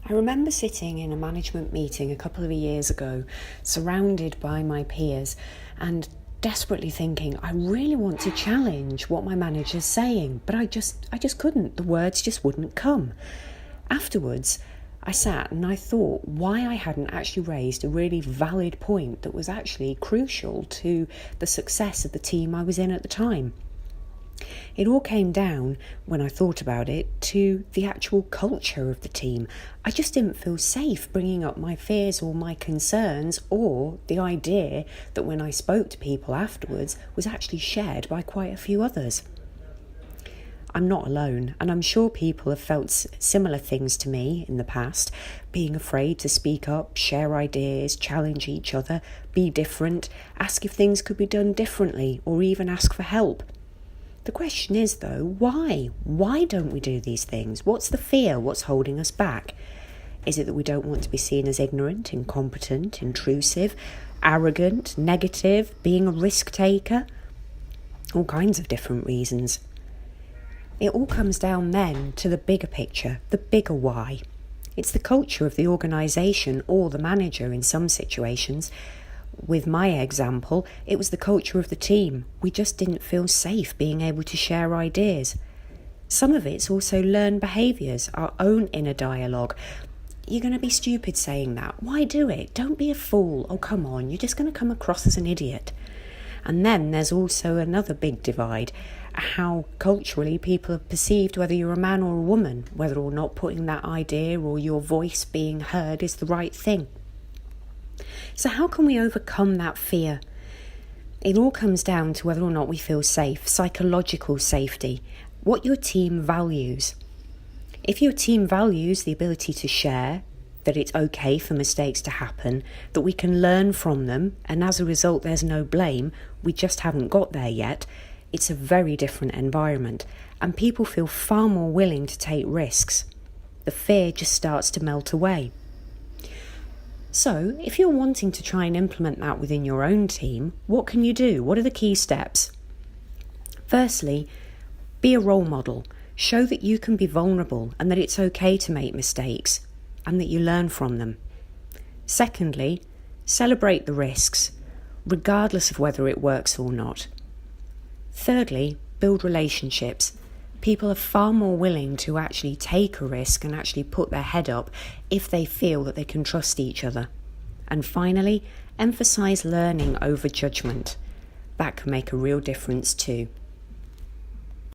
I remember sitting in a management meeting a couple of years ago, surrounded by my peers, and desperately thinking, I really want to challenge what my manager's saying, but I just couldn't. The words just wouldn't come. Afterwards, I sat and I thought why I hadn't actually raised a really valid point that was actually crucial to the success of the team I was in at the time. It all came down, when I thought about it, to the actual culture of the team. I just didn't feel safe bringing up my fears or my concerns, or the idea that when I spoke to people afterwards was actually shared by quite a few others. I'm not alone, and I'm sure people have felt similar things to me in the past, being afraid to speak up, share ideas, challenge each other, be different, ask if things could be done differently, or even ask for help. The question is, though, why? Why don't we do these things? What's the fear? What's holding us back? Is it that we don't want to be seen as ignorant, incompetent, intrusive, arrogant, negative, being a risk taker? All kinds of different reasons. It all comes down then to the bigger picture, the bigger why. It's the culture of the organisation or the manager in some situations. With my example, it was the culture of the team. We just didn't feel safe being able to share ideas. Some of it's also learned behaviours, our own inner dialogue. You're going to be stupid saying that. Why do it? Don't be a fool. Oh, come on, you're just going to come across as an idiot. And then there's also another big divide, how culturally people have perceived whether you're a man or a woman, whether or not putting that idea or your voice being heard is the right thing. So how can we overcome that fear? It all comes down to whether or not we feel safe, psychological safety, what your team values. If your team values the ability to share, that it's okay for mistakes to happen, that we can learn from them, and as a result there's no blame, we just haven't got there yet, it's a very different environment, and people feel far more willing to take risks. The fear just starts to melt away. So, if you're wanting to try and implement that within your own team, what can you do? What are the key steps? Firstly, be a role model. Show that you can be vulnerable and that it's okay to make mistakes and that you learn from them. Secondly, celebrate the risks, regardless of whether it works or not. Thirdly, build relationships. People are far more willing to actually take a risk and actually put their head up if they feel that they can trust each other. And finally, emphasize learning over judgment. That can make a real difference too.